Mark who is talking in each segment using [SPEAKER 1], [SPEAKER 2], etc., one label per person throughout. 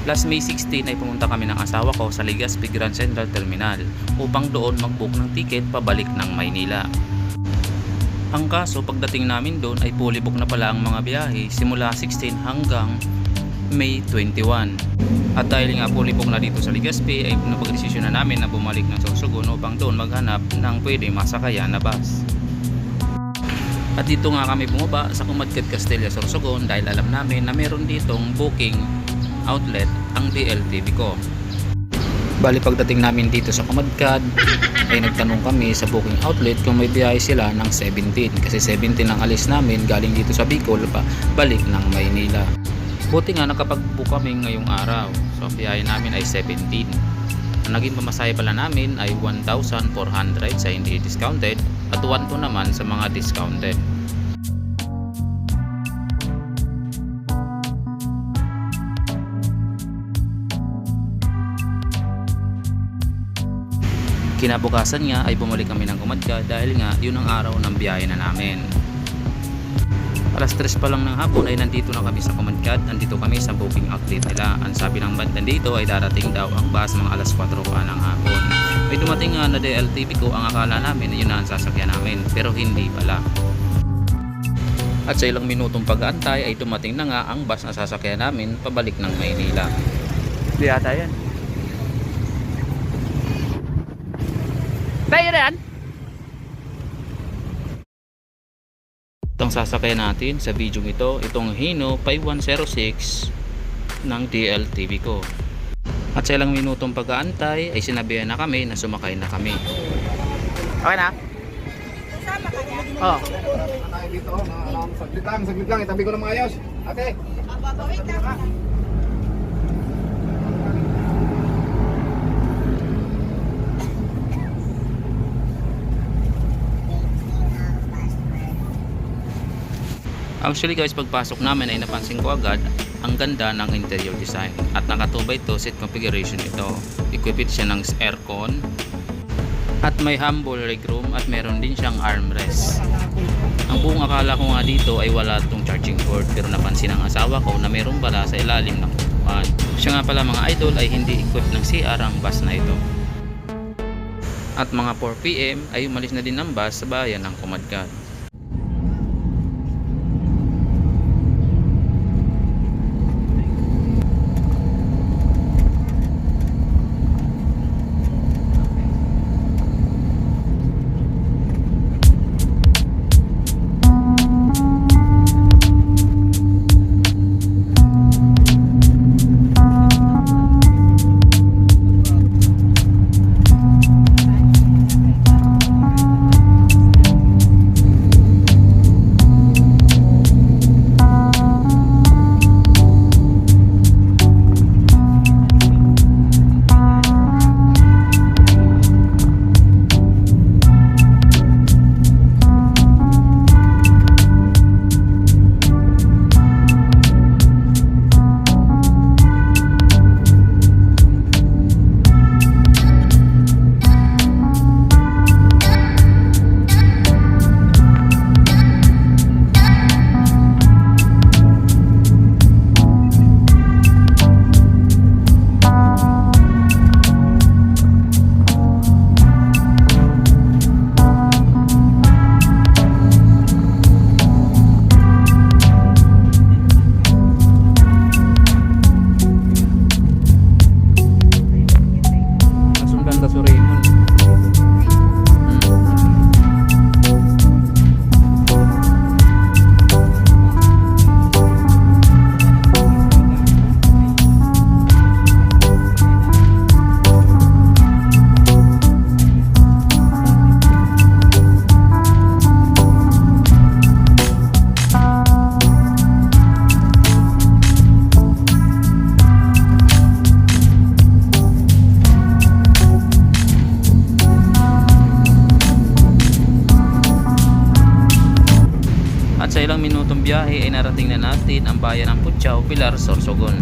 [SPEAKER 1] Last May 16 ay pumunta kami ng asawa ko sa Legazpi Grand Central Terminal upang doon mag-book ng ticket pabalik ng Maynila. Ang kaso pagdating namin doon ay fully book na pala ang mga biyahe simula 16 hanggang May 21. At dahil nga fully book na dito sa Legazpi ay napagdesisyon na namin na bumalik ng Sorsogon upang doon maghanap ng pwede masakayan na bus. At dito nga kami bumaba sa Kumadkad Castilla, Sorsogon dahil alam namin na meron ditong booking outlet ang DLTV ko. Bali pagdating namin dito sa Kumadkad ay nagtanong kami sa booking outlet kung may biyahe sila ng 17 kasi 17 ang alis namin galing dito sa Bicol pa balik ng Maynila. Buti nga nakapag-book kami ngayong araw, so biyahe namin ay 17. Ang naging pamasahe pala namin ay 1,400 sa hindi discounted at 1,200 naman sa mga discounted. Kinabukasan nga ay bumalik kami ng Kumadkad dahil nga yun ang araw ng biyahe na namin. Alas 3 pa lang ng hapon ay nandito na kami sa Kumadkad, nandito kami sa booking outlet nila. Ang sabi ng band dito ay darating daw ang bus mga alas 4 pa ng hapon. May dumating nga na DLTV ko, ang akala namin yun na ang sasakyan namin pero hindi pala. At sa ilang minutong pag-aantay ay dumating na nga ang bus na sasakyan namin pabalik ng Maynila. Di ata yan. Tayo na yan. Itong sasakyan natin sa video ito, itong Hino 5106 ng DLTV ko. At sa ilang minutong pag-aantay ay sinabihan na kami na sumakay na kami. Okay na?
[SPEAKER 2] Kasama ka niya?
[SPEAKER 1] Oo.
[SPEAKER 3] Dito, saglit lang, itabi ko na maayos. Ate.
[SPEAKER 2] Wait lang.
[SPEAKER 1] Actually guys, pagpasok namin ay napansin ko agad ang ganda ng interior design at nakatubay to seat configuration ito. Equipped siya ng aircon at may humble legroom at meron din siyang armrest. Ang buong akala ko nga dito ay wala itong charging cord pero napansin ng asawa ko na meron pala sa ilalim ng upuan. Siya nga pala mga idol ay hindi equipped ng CR ang bus na ito. At mga 4 PM ay umalis na din ang bus sa bayan ng Kumadkad. Sa ilang minutong biyahe ay narating na natin ang bayan ng Puchao, Pilar, Sorsogon.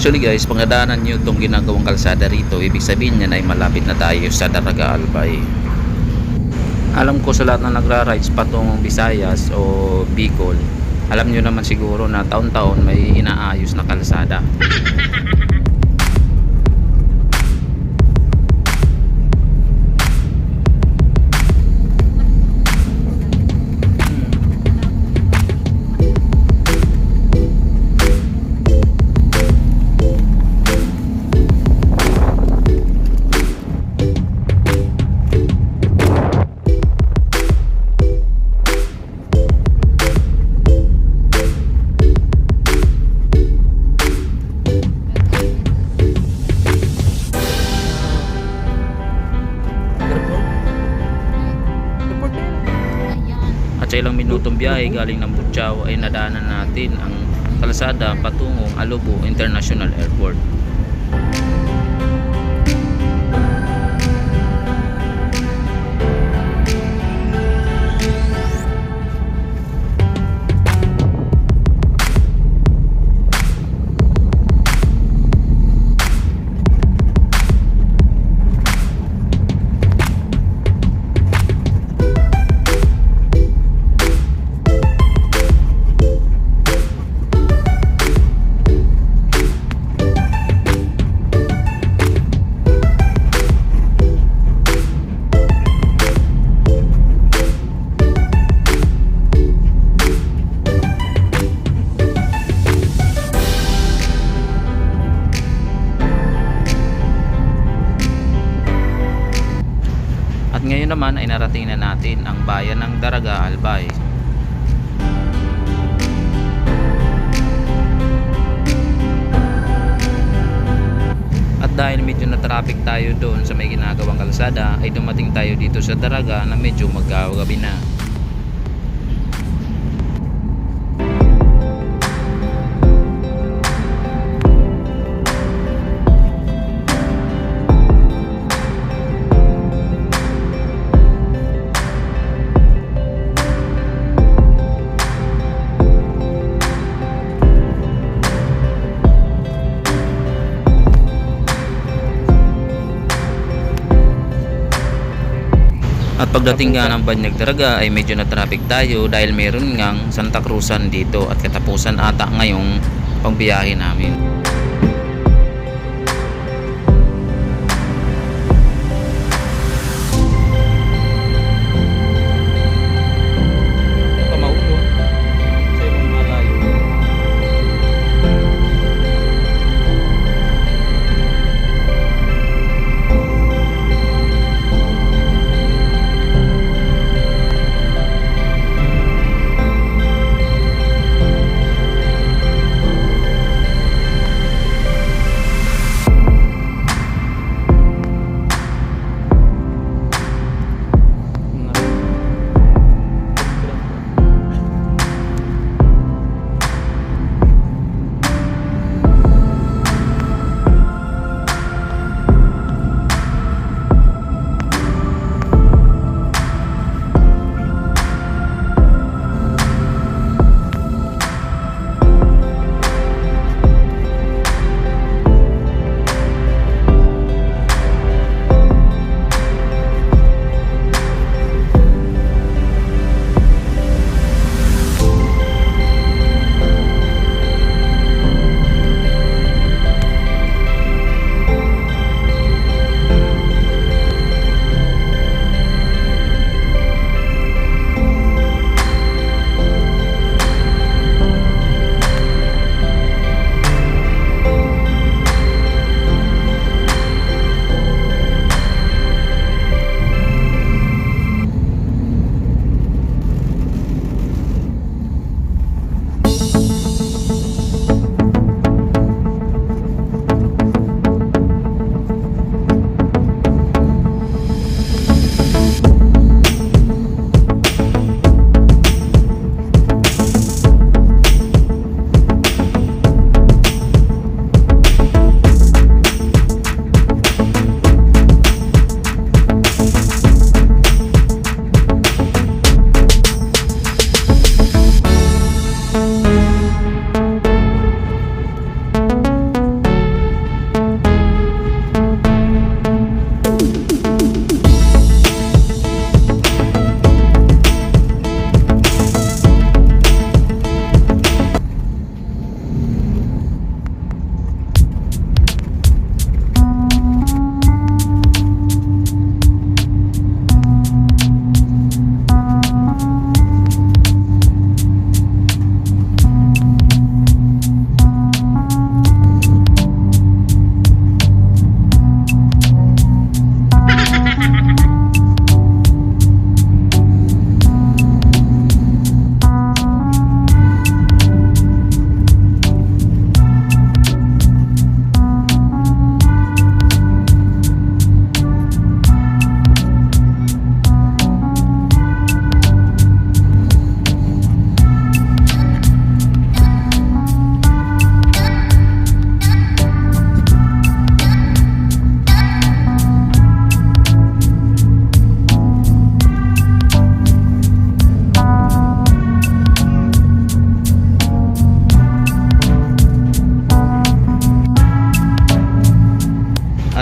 [SPEAKER 1] Actually guys, pag nadaanan nyo itong ginagawang kalsada rito, ibig sabihin yan ay malapit na tayo sa Daraga Albay. Alam ko sa lahat na nagra-rides patungong Visayas o Bicol, alam nyo naman siguro na taon-taon may inaayos na kalsada. At sa ilang minutong biyahe galing ng Butchao ay nadaanan natin ang kalsada patungong Alobo International Airport. At ngayon naman ay narating na natin ang bayan ng Daraga Albay. At dahil medyo na traffic tayo doon sa may ginagawang kalsada, ay dumating tayo dito sa Daraga na medyo magkagabi na. At pagdating nga ng Banyag Daraga ay medyo na traffic tayo dahil meron ngang Santa Cruzan dito at katapusan ata ngayong pangbiyahe namin.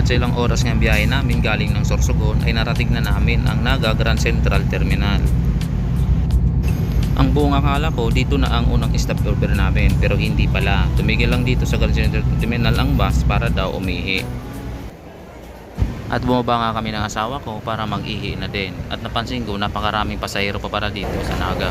[SPEAKER 1] At sa ilang oras ng biyahe namin galing ng Sorsogon ay narating na namin ang Naga Grand Central Terminal. Ang buong akala ko dito na ang unang stopover namin, pero hindi pala. Tumigil lang dito sa Grand Central Terminal ang bus para daw umihi. At bumaba nga kami ng asawa ko para mag-ihi na din. At napansin ko napakaraming pasahero pa para dito sa Naga.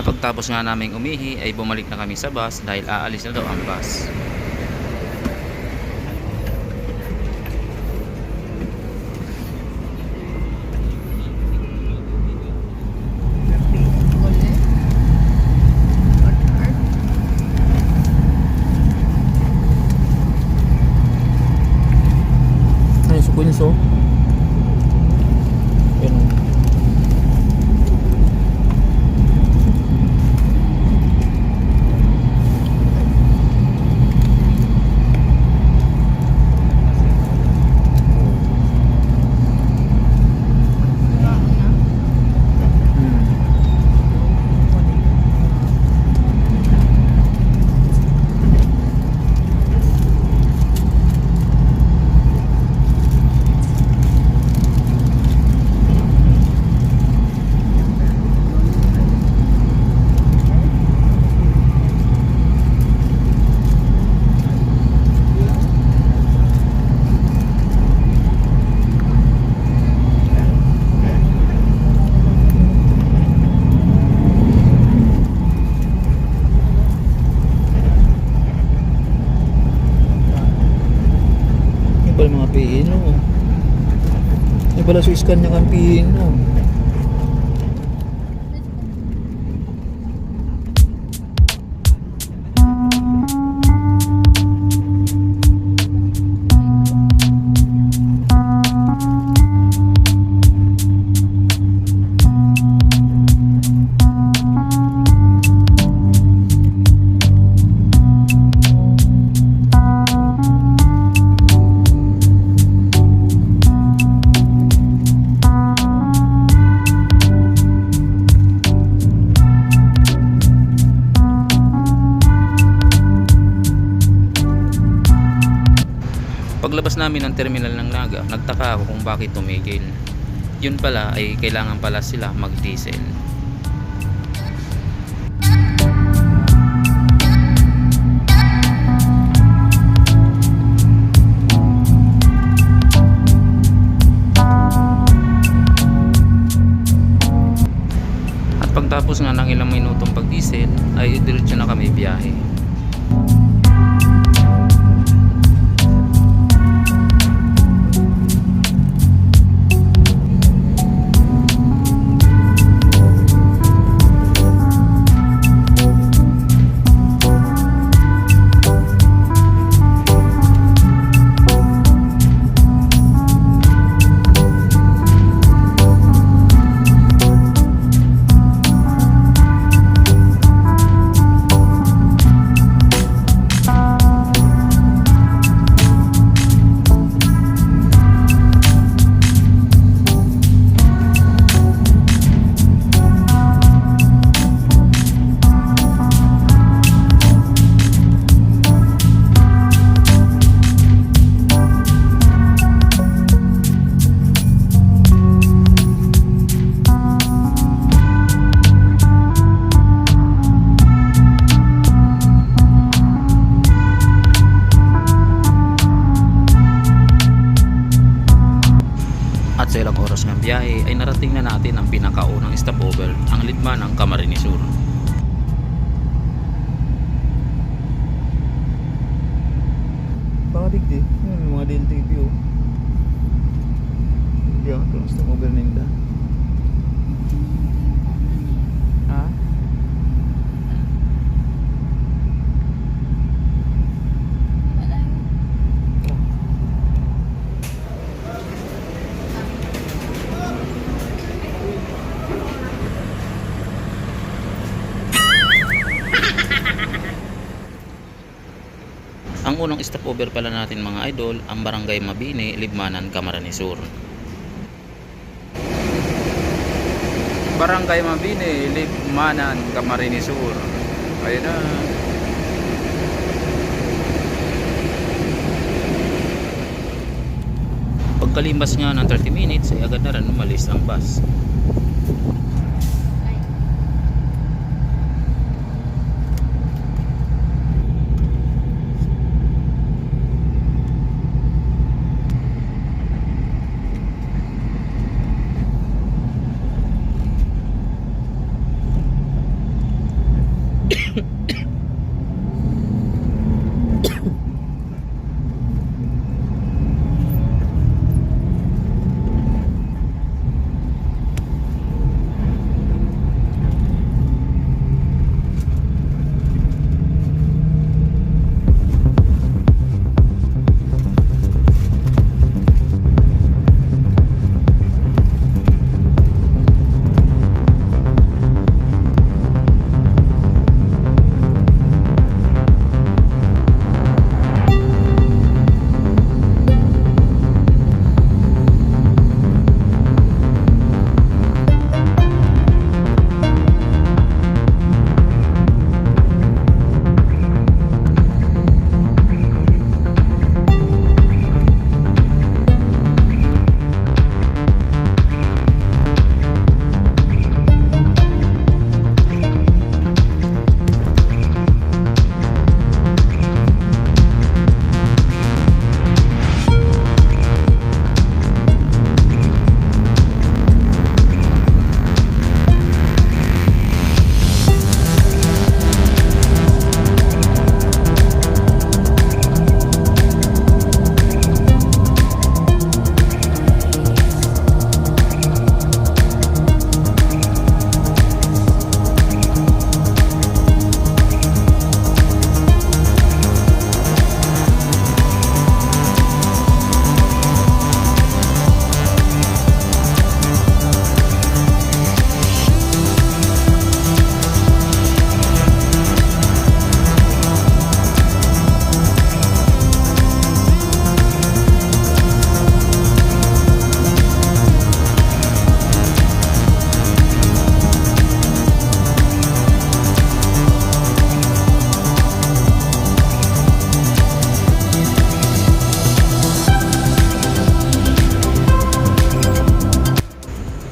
[SPEAKER 1] At pagtapos nga naming umihi ay bumalik na kami sa bus dahil aalis na daw ang bus.
[SPEAKER 4] Ay, sukunso. Yan. Yung pala mga PE, no? Yung pala sa scan niya ang PE, no?
[SPEAKER 1] Paglabas namin ng terminal ng Naga, nagtaka ako kung bakit tumigil. Yun pala ay kailangan pala sila mag-diesel. At pagtapos nga ng ilang minutong pag-diesel, ay diretso na kami biyahe. At sa ilang oras ng biyahe ay narating na natin ang pinakaunang stopover, ang Lidman ng Camarines Sur.
[SPEAKER 4] Baka digdi. Yan, mga DLTV, oh. Hindi ako ito. Gusto mo berninda. Ha?
[SPEAKER 1] Ang unang stopover pala natin mga idol, ang Barangay Mabini, Libmanan, Camarines Sur. Barangay Mabini, Libmanan, Camarines Sur. Ayun na. Pagkalimbas nga ng 30 minutes ay agad na rin umalis ang bus.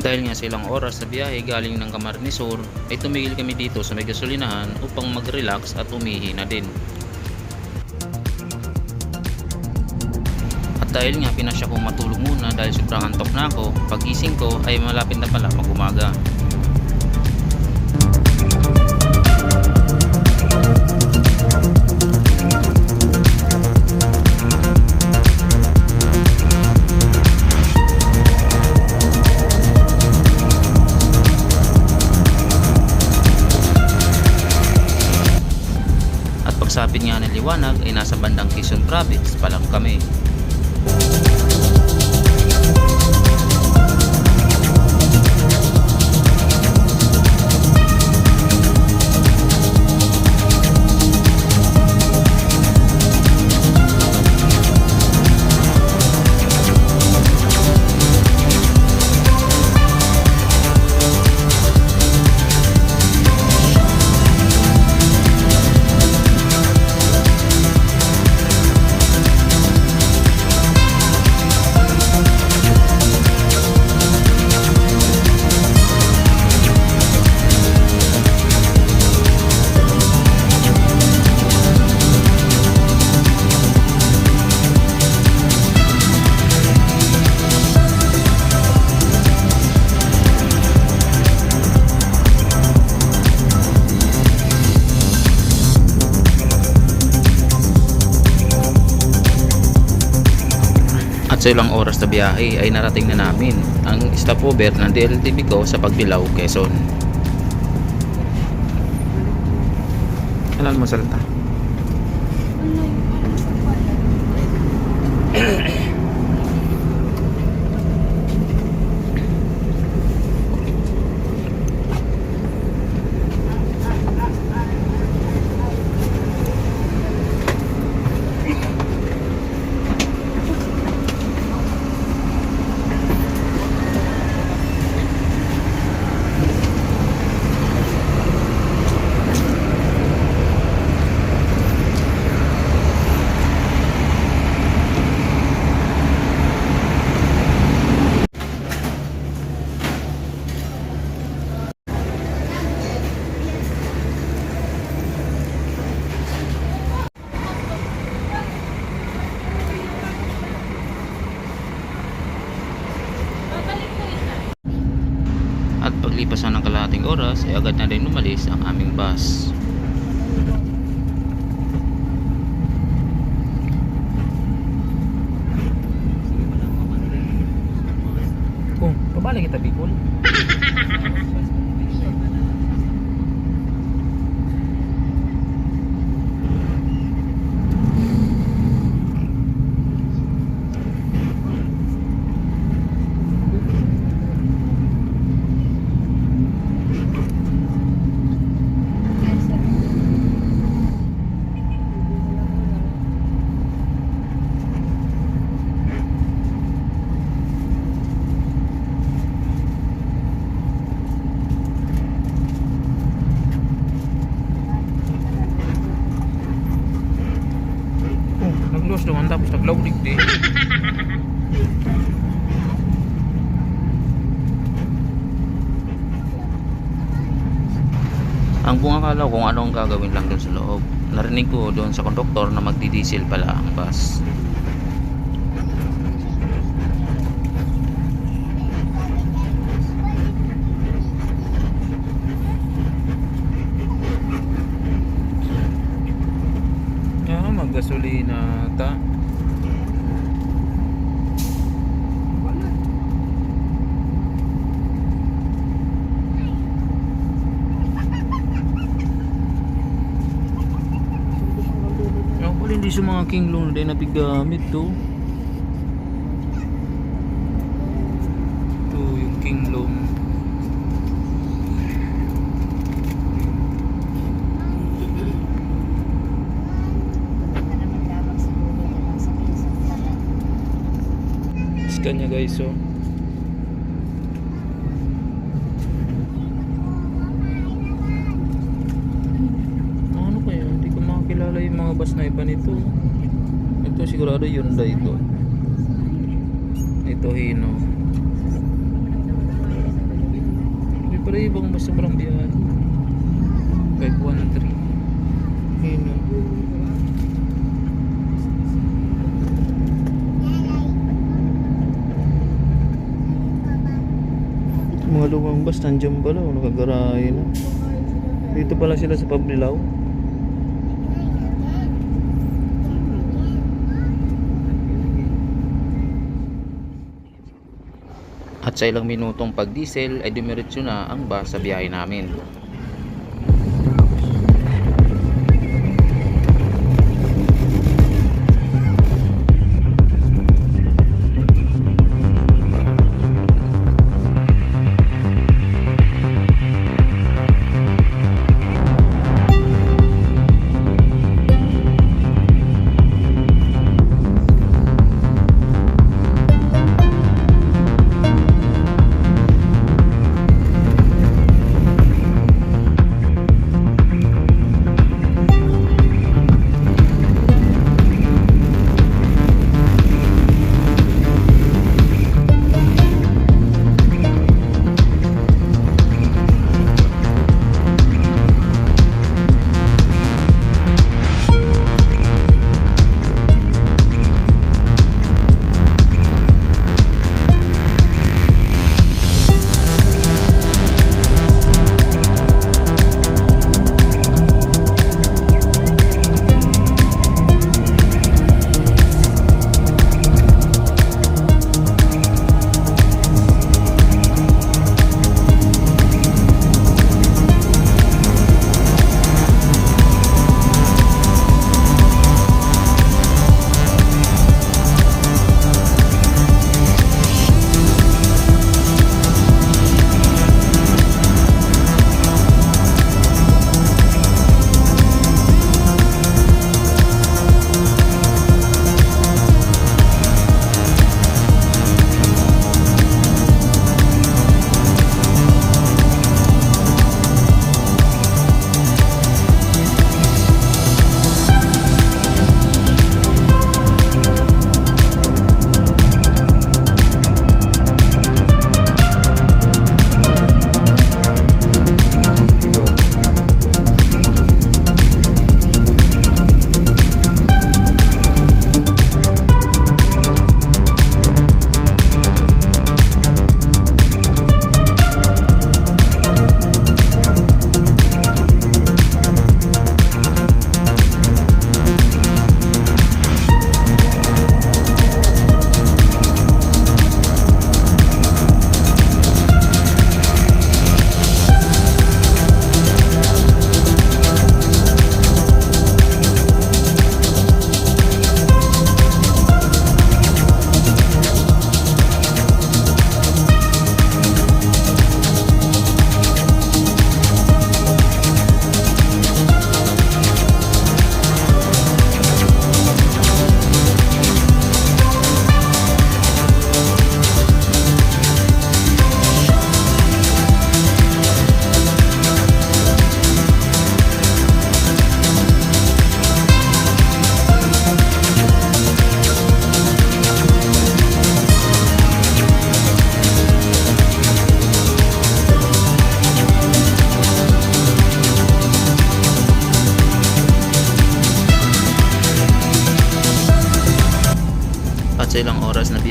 [SPEAKER 1] Dahil nga sa ilang oras sa biyahe galing ng Camarines Sur ay tumigil kami dito sa may gasolinahan upang mag-relax at umihi na din. At dahil nga pinasya kong matulog muna dahil sobrang antok na ako, pagising ko ay malapit na pala mag-umaga. Pagsapit nga ng liwanag ay nasa bandang Quezon Province pa lang kami. At sa ilang oras na biyahe ay narating na namin ang stopover ng DLTV ko sa Pagbilao, Quezon. Kailan mo salita? At paglipas na ng kalahating oras ay agad na rin umalis ang aming bus. Oh, pabalik kita Bicol. Nag-loss naman tapos nag-loading din. Ang buong akala ko kung ano ang gagawin lang doon sa loob. Narinig ko doon sa konduktor na magdi-diesel pala ang bus. Maggasolina ta. Yung pala hindi sa mga kinglong na nabigamit to. Ito yung kinglong. Kanya guys, so ano kaya, hindi ko makakilala yung mga bus na iba nito. Ito sigurado Hyundai ito Hino. Hindi pala ibang bus na parang biyahe 513 Hino. Mga lumang bus nandiyan pala, nakagarahe na. Dito pala sila sa Pablilaw. At sa ilang minutong pag-diesel ay dumiretso na ang bus sa biyahe namin.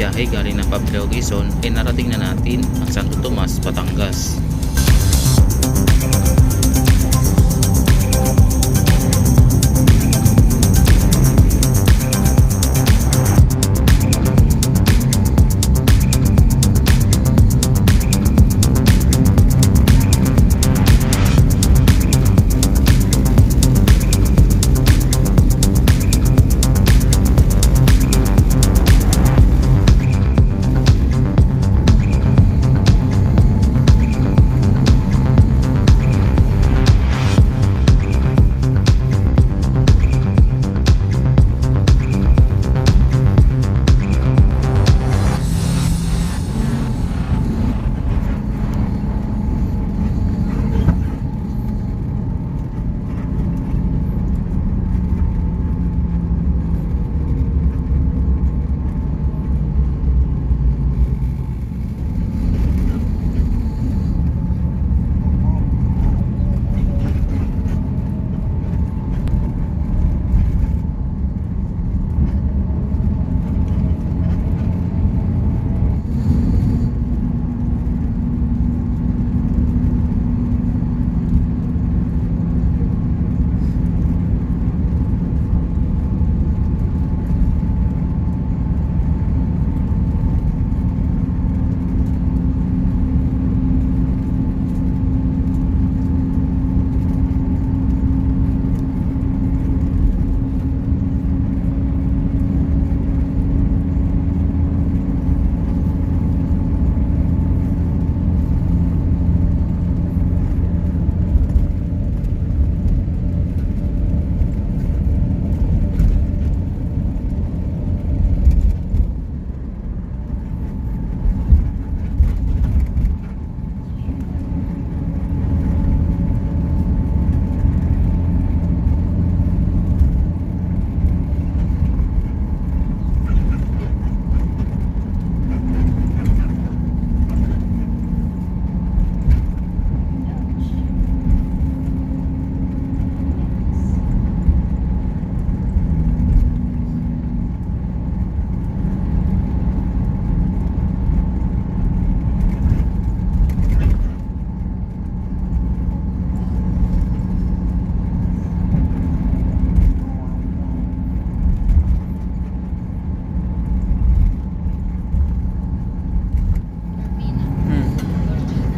[SPEAKER 1] biyahe galing ng Pablao, Quezon ay narating na natin ang Santo Tomas, Batangas.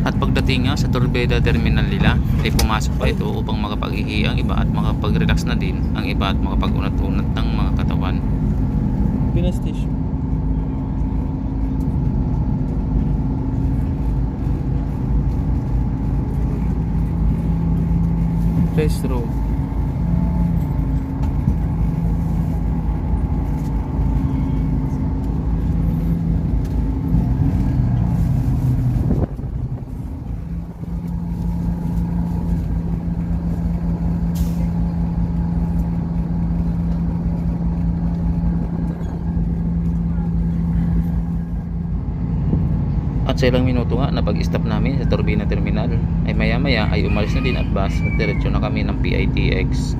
[SPEAKER 1] At pagdating nga sa Torbeda Terminal nila ay pumasok pa ito upang makapag-ihi ang iba at makapag-relax na din ang iba at makapag-unat-unat ng mga katawan.
[SPEAKER 4] Pinastation. Restroom.
[SPEAKER 1] At sa ilang minuto nga na pag-stop namin sa Torbena Terminal ay maya-maya ay umalis na din at bus at diretso na kami ng PITX.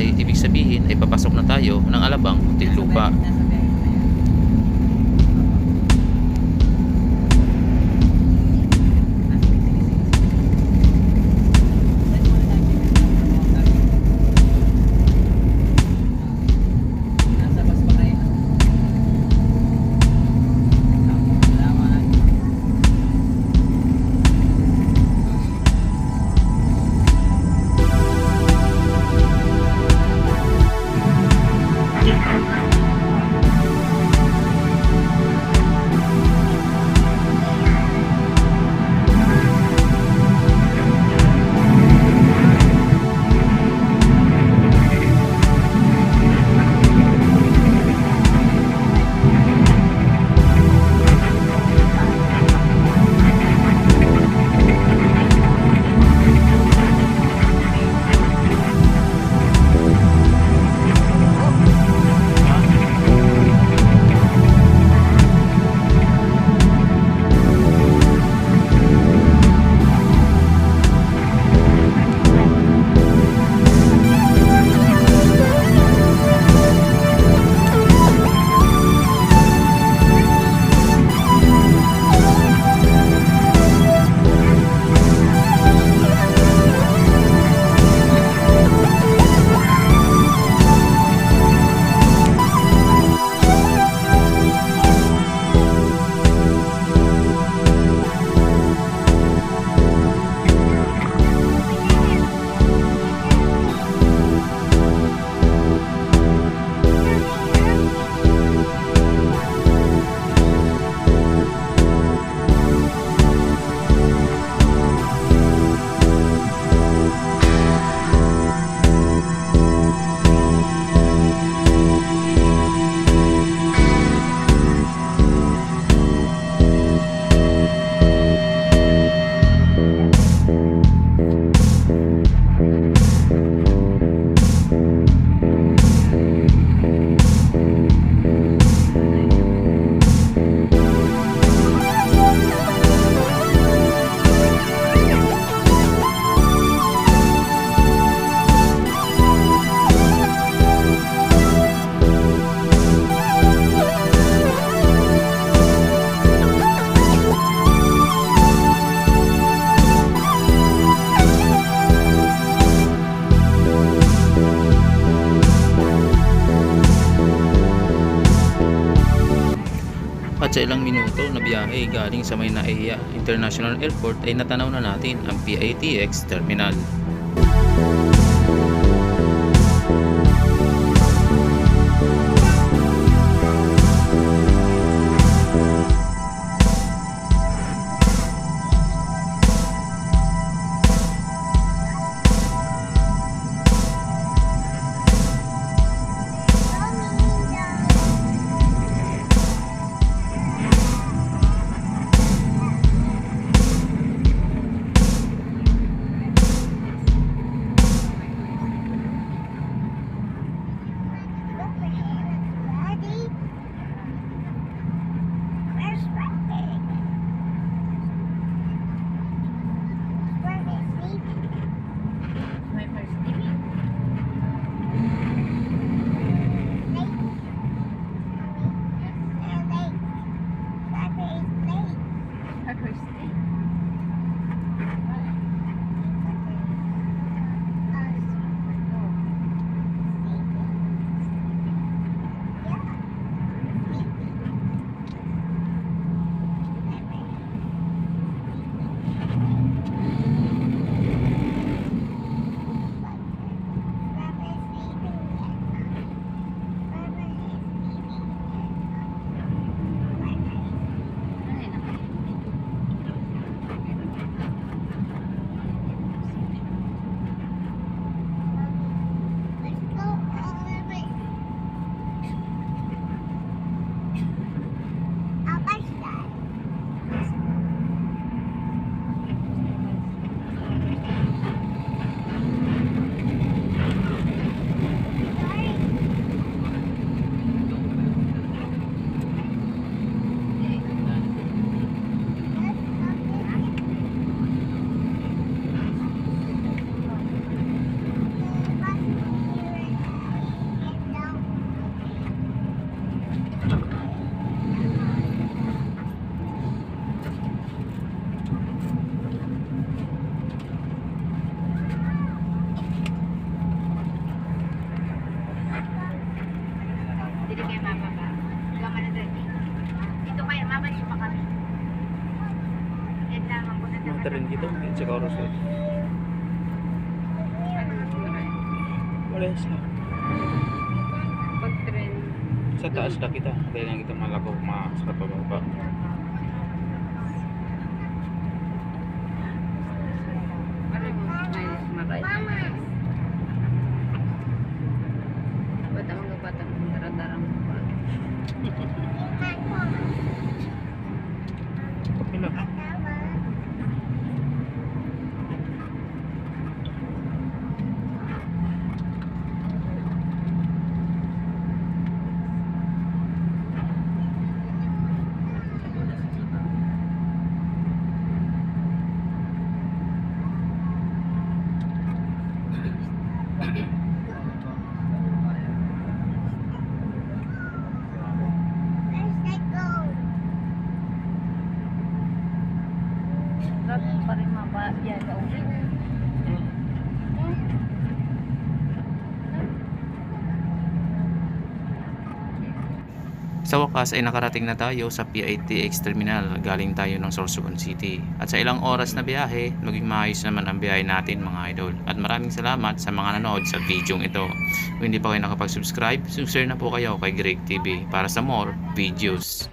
[SPEAKER 1] ay ibig sabihin ay papasok na tayo ng Alabang, Muntinlupa. At sa ilang minuto na biyahe galing sa may Naiya International Airport ay natanaw na natin ang PITX Terminal.
[SPEAKER 4] tren gitu mungkin sa Coros. Wala sa.
[SPEAKER 5] Pag-train.
[SPEAKER 4] Sa taas na kita. Kaya nga kita malako sa pababa.
[SPEAKER 5] Ano mo? May maray. Bata mga bata ng darang-darang.
[SPEAKER 4] Kapila.
[SPEAKER 5] Dapat pa rin mabayan sa ulit.
[SPEAKER 1] Sa wakas ay nakarating na tayo sa PITX Terminal, galing tayo ng Sorsogon City. At sa ilang oras na biyahe, maging maayos naman ang biyahe natin mga idol. At maraming salamat sa mga nanood sa video ito. Kung hindi pa kayo nakapag-subscribe, subscribe na po kayo kay Greg TV para sa more videos.